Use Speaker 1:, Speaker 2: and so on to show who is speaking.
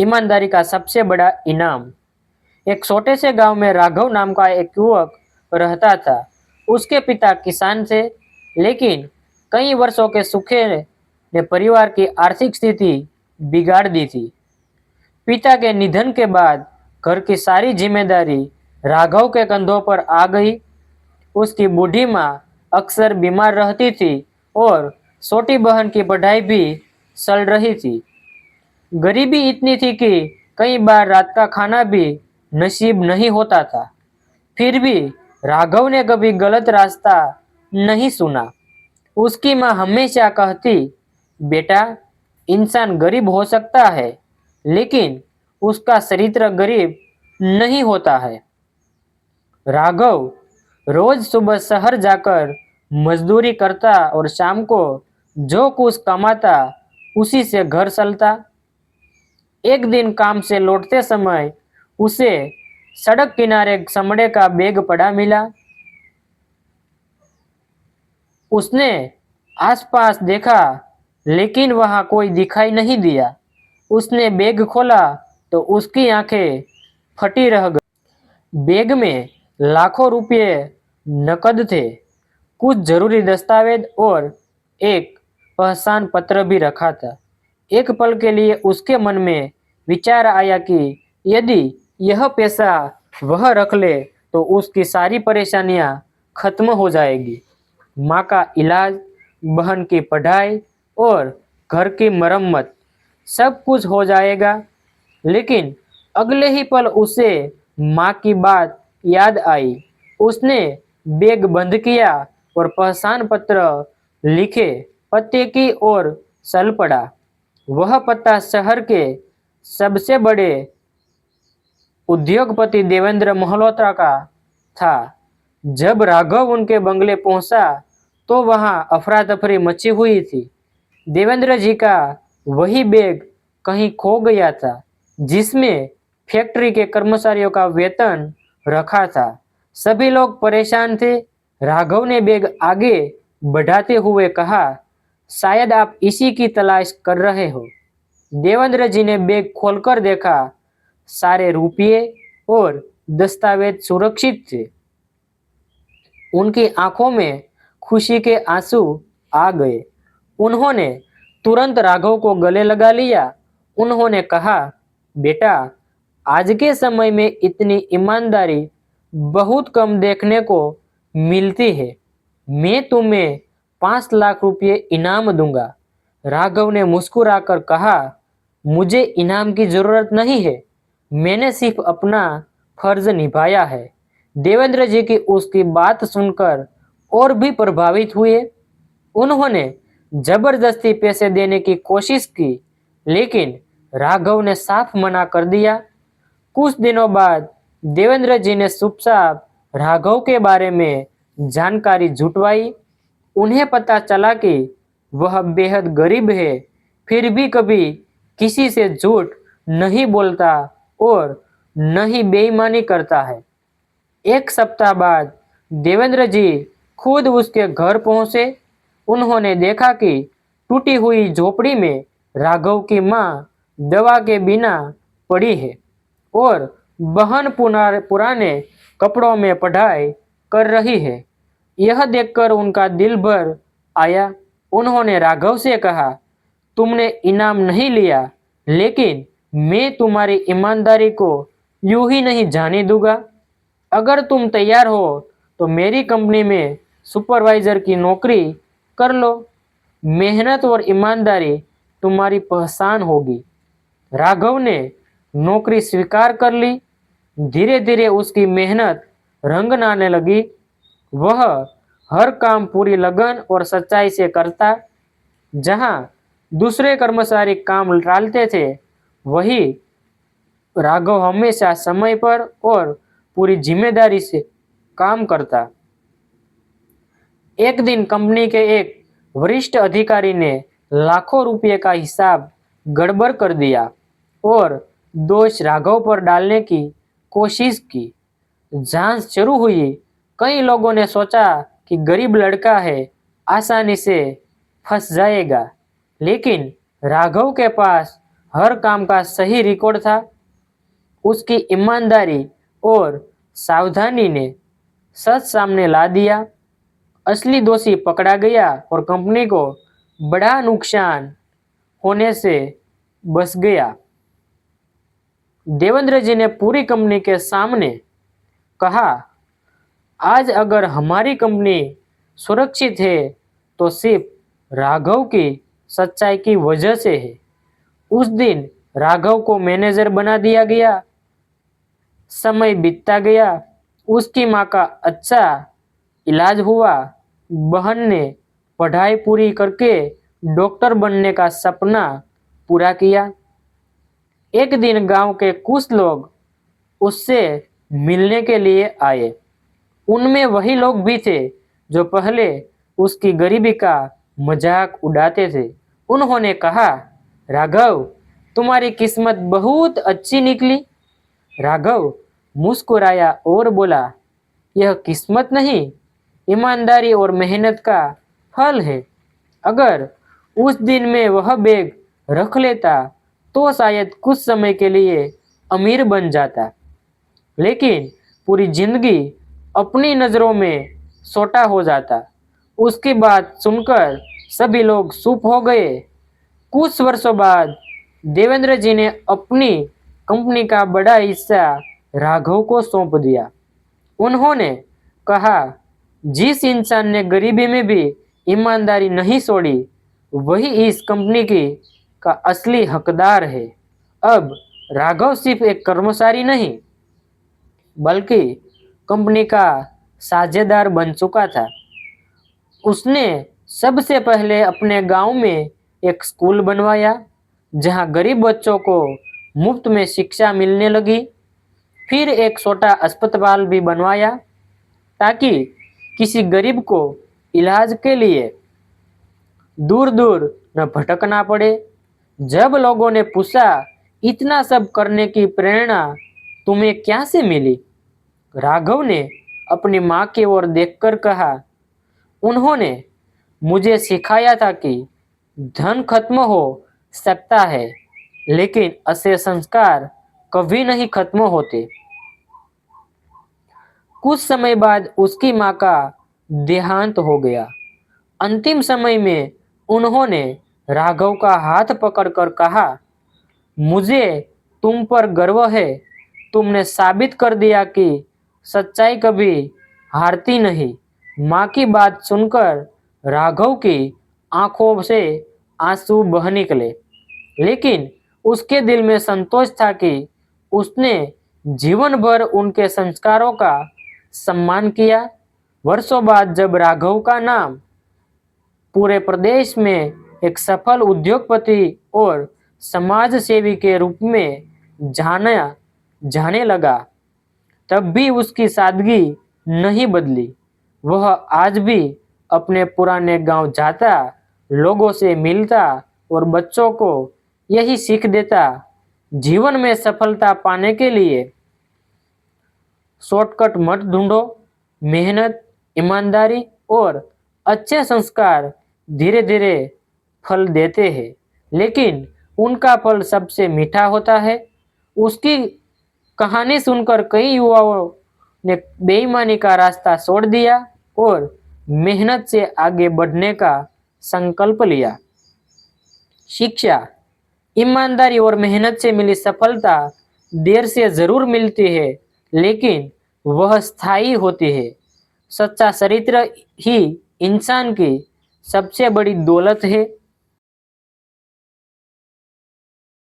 Speaker 1: ईमानदारी का सबसे बड़ा इनाम। एक छोटे से गांव में राघव नाम का एक युवक रहता था। उसके पिता किसान थे, लेकिन कई वर्षों के सूखे ने परिवार की आर्थिक स्थिति बिगाड़ दी थी। पिता के निधन के बाद घर की सारी जिम्मेदारी राघव के कंधों पर आ गई। उसकी बूढ़ी माँ अक्सर बीमार रहती थी और छोटी बहन की पढ़ाई भी चल रही थी। गरीबी इतनी थी कि कई बार रात का खाना भी नसीब नहीं होता था। फिर भी राघव ने कभी गलत रास्ता नहीं सुना। उसकी माँ हमेशा कहती, बेटा, इंसान गरीब हो सकता है, लेकिन उसका चरित्र गरीब नहीं होता है। राघव रोज सुबह शहर जाकर मजदूरी करता और शाम को जो कुछ कमाता उसी से घर चलता। एक दिन काम से लौटते समय उसे सड़क किनारे चमड़े का बैग पड़ा मिला। उसने आसपास देखा, लेकिन वहां कोई दिखाई नहीं दिया। उसने बैग खोला तो उसकी आंखें फटी रह गई। बैग में लाखों रुपए नकद थे, कुछ जरूरी दस्तावेज और एक पहचान पत्र भी रखा था। एक पल के लिए उसके मन में विचार आया कि यदि यह पैसा वह रख ले तो उसकी सारी परेशानियां खत्म हो जाएगी। माँ का इलाज, बहन की पढ़ाई और घर की मरम्मत, सब कुछ हो जाएगा। लेकिन अगले ही पल उसे माँ की बात याद आई। उसने बैग बंद किया और पहचान पत्र लिखे पते की ओर चल पड़ा। वह पता शहर के सबसे बड़े उद्योगपति देवेंद्र मल्होत्रा का था। जब राघव उनके बंगले पहुंचा तो वहां अफरा तफरी मची हुई थी। देवेंद्र जी का वही बैग कहीं खो गया था, जिसमें फैक्ट्री के कर्मचारियों का वेतन रखा था। सभी लोग परेशान थे। राघव ने बैग आगे बढ़ाते हुए कहा, शायद आप इसी की तलाश कर रहे हो। देवेंद्र जी ने बैग खोलकर देखा। सारे रुपये और दस्तावेज सुरक्षित थे। उनकी आंखों में खुशी के आंसू आ गए। उन्होंने तुरंत राघव को गले लगा लिया। उन्होंने कहा, बेटा, आज के समय में इतनी ईमानदारी बहुत कम देखने को मिलती है। मैं तुम्हें 5 लाख रुपये इनाम दूंगा। राघव ने मुस्कुराकर कहा, मुझे इनाम की जरूरत नहीं है, मैंने सिर्फ अपना फर्ज निभाया है। देवेंद्र जी की उसकी बात सुनकर और भी प्रभावित हुए। उन्होंने जबरदस्ती पैसे देने की कोशिश की, लेकिन राघव ने साफ मना कर दिया। कुछ दिनों बाद देवेंद्र जी ने चुपचाप राघव के बारे में जानकारी जुटवाई। उन्हें पता चला कि वह बेहद गरीब है, फिर भी कभी किसी से झूठ नहीं बोलता और न ही बेईमानी करता है। एक सप्ताह बाद देवेंद्र जी खुद उसके घर पहुंचे। उन्होंने देखा कि टूटी हुई झोपड़ी में राघव की माँ दवा के बिना पड़ी है और बहन पुराने कपड़ों में पढ़ाई कर रही है। यह देखकर उनका दिल भर आया। उन्होंने राघव से कहा, तुमने इनाम नहीं लिया, लेकिन मैं तुम्हारी ईमानदारी को यूं ही नहीं जाने दूंगा। अगर तुम तैयार हो तो मेरी कंपनी में सुपरवाइजर की नौकरी कर लो। मेहनत और ईमानदारी तुम्हारी पहचान होगी। राघव ने नौकरी स्वीकार कर ली। धीरे धीरे उसकी मेहनत रंग लाने लगी। वह हर काम पूरी लगन और सच्चाई से करता। जहां दूसरे कर्मचारी काम टालते थे, वही राघव हमेशा समय पर और पूरी जिम्मेदारी से काम करता। एक दिन कंपनी के एक वरिष्ठ अधिकारी ने लाखों रुपए का हिसाब गड़बड़ कर दिया और दोष राघव पर डालने की कोशिश की। जांच शुरू हुई। कई लोगों ने सोचा कि गरीब लड़का है, आसानी से फंस जाएगा, लेकिन राघव के पास हर काम का सही रिकॉर्ड था। उसकी ईमानदारी और सावधानी ने सच सामने ला दिया। असली दोषी पकड़ा गया और कंपनी को बड़ा नुकसान होने से बच गया। देवेंद्र जी ने पूरी कंपनी के सामने कहा, आज अगर हमारी कंपनी सुरक्षित है तो सिर्फ राघव की सच्चाई की वजह से है। उस दिन राघव को मैनेजर बना दिया गया। समय बीतता गया। उसकी माँ का अच्छा इलाज हुआ। बहन ने पढ़ाई पूरी करके डॉक्टर बनने का सपना पूरा किया। एक दिन गांव के कुछ लोग उससे मिलने के लिए आए। उनमें वही लोग भी थे जो पहले उसकी गरीबी का मजाक उड़ाते थे। उन्होंने कहा, राघव, तुम्हारी किस्मत बहुत अच्छी निकली। राघव मुस्कुराया और बोला, यह किस्मत नहीं, ईमानदारी और मेहनत का फल है। अगर उस दिन में वह बैग रख लेता तो शायद कुछ समय के लिए अमीर बन जाता, लेकिन पूरी जिंदगी अपनी नज़रों में छोटा हो जाता। उसकी बात सुनकर सभी लोग चुप हो गए। कुछ वर्षों बाद देवेंद्र जी ने अपनी कंपनी का बड़ा हिस्सा राघव को सौंप दिया। उन्होंने कहा, जिस इंसान ने गरीबी में भी ईमानदारी नहीं छोड़ी, वही इस कंपनी की का असली हकदार है। अब राघव सिर्फ एक कर्मचारी नहीं, बल्कि कंपनी का साझेदार बन चुका था। उसने सबसे पहले अपने गांव में एक स्कूल बनवाया, जहां गरीब बच्चों को मुफ्त में शिक्षा मिलने लगी। फिर एक छोटा अस्पताल भी बनवाया, ताकि किसी गरीब को इलाज के लिए दूर दूर न भटकना पड़े। जब लोगों ने पूछा, इतना सब करने की प्रेरणा तुम्हें क्या से मिली, राघव ने अपनी माँ की ओर देखकर कहा, उन्होंने मुझे सिखाया था कि धन खत्म हो सकता है, लेकिन अच्छे संस्कार कभी नहीं खत्म होते। कुछ समय बाद उसकी माँ का देहांत हो गया। अंतिम समय में उन्होंने राघव का हाथ पकड़कर कहा, मुझे तुम पर गर्व है। तुमने साबित कर दिया कि सच्चाई कभी हारती नहीं। माँ की बात सुनकर राघव की आंखों से आंसू बह निकले, लेकिन उसके दिल में संतोष था कि उसने जीवन भर उनके संस्कारों का सम्मान किया। वर्षों बाद जब राघव का नाम पूरे प्रदेश में एक सफल उद्योगपति और समाज सेवी के रूप में जाना जाने लगा, तब भी उसकी सादगी नहीं बदली। वह आज भी अपने पुराने गांव जाता, लोगों से मिलता और बच्चों को यही सीख देता, जीवन में सफलता पाने के लिए शॉर्टकट मत ढूंढो। मेहनत, ईमानदारी और अच्छे संस्कार धीरे धीरे फल देते हैं, लेकिन उनका फल सबसे मीठा होता है। उसकी कहानी सुनकर कई युवाओं ने बेईमानी का रास्ता छोड़ दिया और मेहनत से आगे बढ़ने का संकल्प लिया। शिक्षा, ईमानदारी और मेहनत से मिली सफलता देर से जरूर मिलती है, लेकिन वह स्थायी होती है। सच्चा चरित्र ही इंसान की सबसे बड़ी दौलत है।